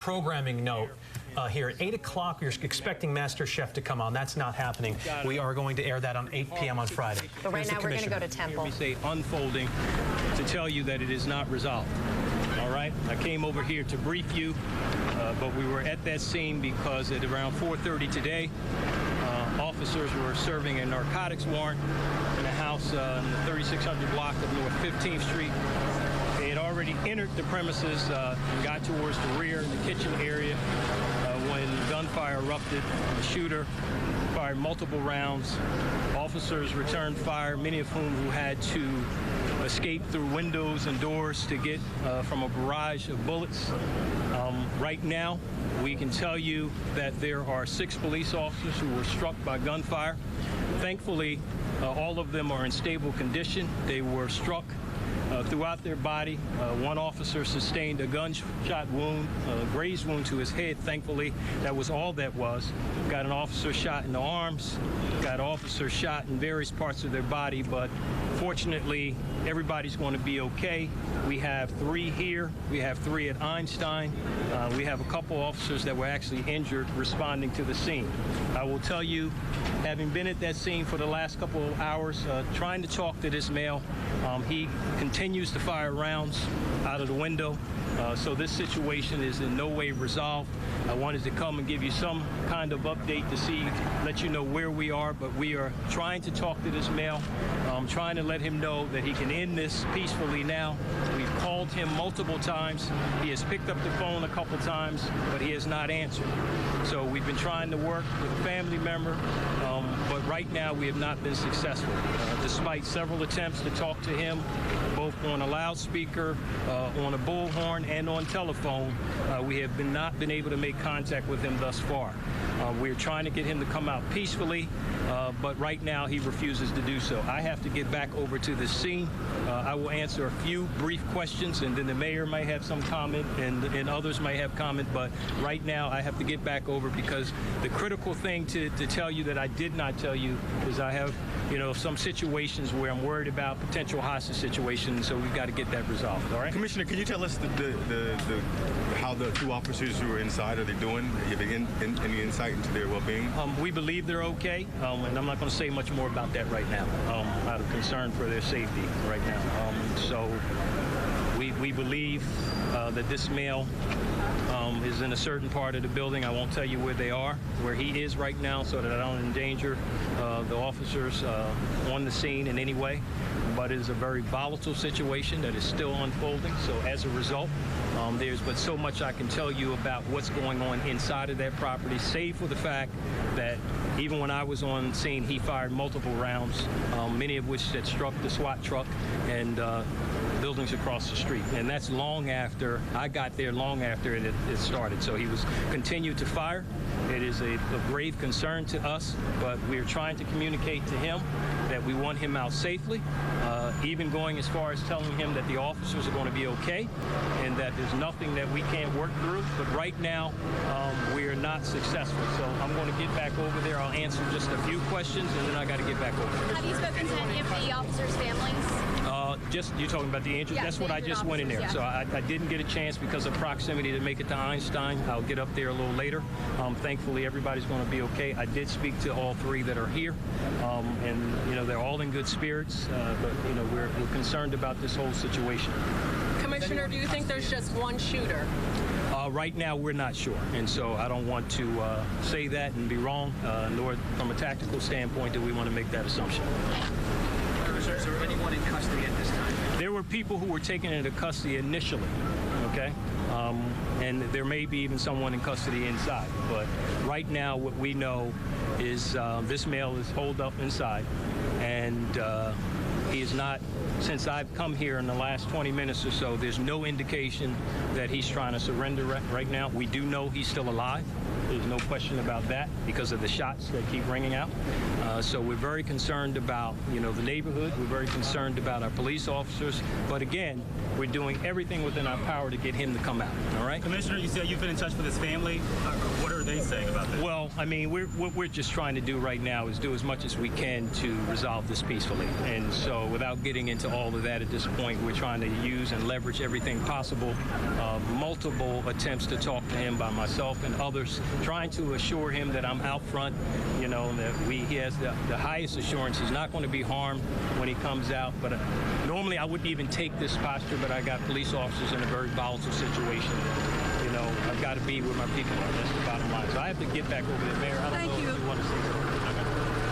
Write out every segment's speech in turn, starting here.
Programming note here at 8 o'clock. We're expecting Master Chef to come on. That's not happening. We are going to air that on 8 p.m. on Friday. But right now we're going to go to Temple. Let me say unfolding to tell you that it is not resolved. All right? I came over here to brief you, but we were at that scene because at around 4:30 today, officers were serving a narcotics warrant in a house in the 3600 block of North 15th Street. They had already entered the premises and got towards the rear, the kitchen area, when gunfire erupted. The shooter fired multiple rounds. Officers returned fire, many of whom had to escape through windows and doors to get from a barrage of bullets. Right now, we can tell you that there are 6 police officers who were struck by gunfire. Thankfully, all of them are in stable condition. They were struck throughout their body. One officer sustained a gunshot wound, a grazed wound to his head. Thankfully, that was all that was. Got an officer shot in the arms, got officers shot in various parts of their body, but fortunately, everybody's going to be okay. We have 3 here. We have 3 at Einstein. We have a couple officers that were actually injured responding to the scene. I will tell you, having been at that scene for the last couple of hours, trying to talk to this male, he continues to fire rounds out of the window. So this situation is in no way resolved. I wanted to come and give you some kind of update to let you know where we are, but we are trying to talk to this male, trying to let him know that he can end this peacefully now. We've called him multiple times. He has picked up the phone a couple times, but he has not answered. So we've been trying to work with a family member, but right now we have not been successful. Despite several attempts to talk to him, both on a loudspeaker, on a bullhorn, and on telephone, we have not been able to make contact with him thus far. We're trying to get him to come out peacefully, but right now he refuses to do so. I have to get back over to the scene. I will answer a few brief questions, and then the mayor might have some comment, and others might have comment, but right now I have to get back over because the critical thing to tell you that I did not tell you is I have, some situations where I'm worried about potential hostage situations, so we've got to get that resolved, all right? Commissioner, can you tell us how the 2 officers who were inside, are they doing? Have they any insight into their well-being? We believe they're okay, and I'm not going to say much more about that right now, out of concern for their safety right now. So we believe that this male is in a certain part of the building. I won't tell you where they are, where he is right now, so that I don't endanger the officers on the scene in any way. But it is a very volatile situation that is still unfolding. So as a result, there's but so much I can tell you about what's going on inside of that property, save for the fact that even when I was on scene, he fired multiple rounds, many of which had struck the SWAT truck and buildings across the street. And that's long after I got there, long after it started. So he was continued to fire. It is a grave concern to us, but we're trying to communicate to him that we want him out safely, even going as far as telling him that the officers are going to be okay and that there's nothing that we can't work through. But right now, we are not successful. So I'm going to get back over there. I'll answer just a few questions, and then I got to get back over there. Have you spoken to any of the officers' families? You're talking about the injured? Yeah, that's what I just went in there. Yeah. So I didn't get a chance because of proximity to make it to Einstein. I'll get up there a little later. Thankfully, everybody's going to be okay. I did speak to all 3 that are here, and they're all in good spirits. But we're concerned about this whole situation. Commissioner, do you think there's just one shooter? Right now, we're not sure, and so I don't want to say that and be wrong, nor from a tactical standpoint do we want to make that assumption. Is there anyone in custody at this time? There were people who were taken into custody initially, okay? And there may be even someone in custody inside. But right now, what we know is this male is holed up inside, and he is not, since I've come here in the last 20 minutes or so, there's no indication that he's trying to surrender right now. We do know he's still alive. There's no question about that because of the shots that keep ringing out. So we're very concerned about, the neighborhood. We're very concerned about our police officers. But again, we're doing everything within our power to get him to come out, all right? Commissioner, you said you've been in touch with his family. What are they saying about this? Well, I mean, what we're just trying to do right now is do as much as we can to resolve this peacefully. And so So without getting into all of that at this point, we're trying to use and leverage everything possible. Multiple attempts to talk to him by myself and others, trying to assure him that I'm out front, you know, that he has the highest assurance he's not going to be harmed when he comes out. But normally I wouldn't even take this posture, but I got police officers in a very volatile situation. You know, I've got to be where my people are. That's the bottom line. So I have to get back over there, Mayor. I don't know if you want to say something.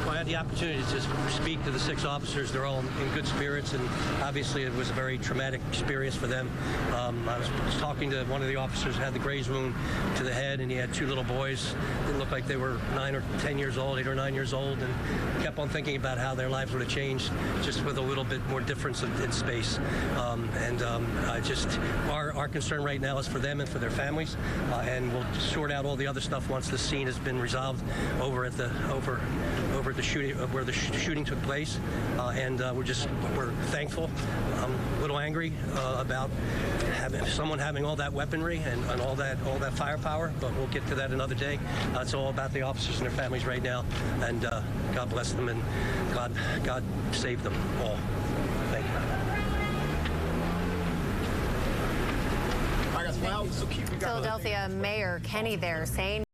Well, I had the opportunity to speak to the 6 officers. They're all in good spirits, and obviously it was a very traumatic experience for them. I was talking to one of the officers who had the graze wound to the head, and he had 2 little boys. They looked like they were 9 or 10 years old, 8 or 9 years old, and kept on thinking about how their lives would have changed just with a little bit more difference in space. Our concern right now is for them and for their families, and we'll sort out all the other stuff once the scene has been resolved over at the shooting where the shooting took place. We're thankful. I'm a little angry about someone having all that weaponry and all that firepower, but we'll get to that another day. It's all about the officers and their families right now, and God bless them and God save them all. Thank you. Philadelphia Mayor Kenny there saying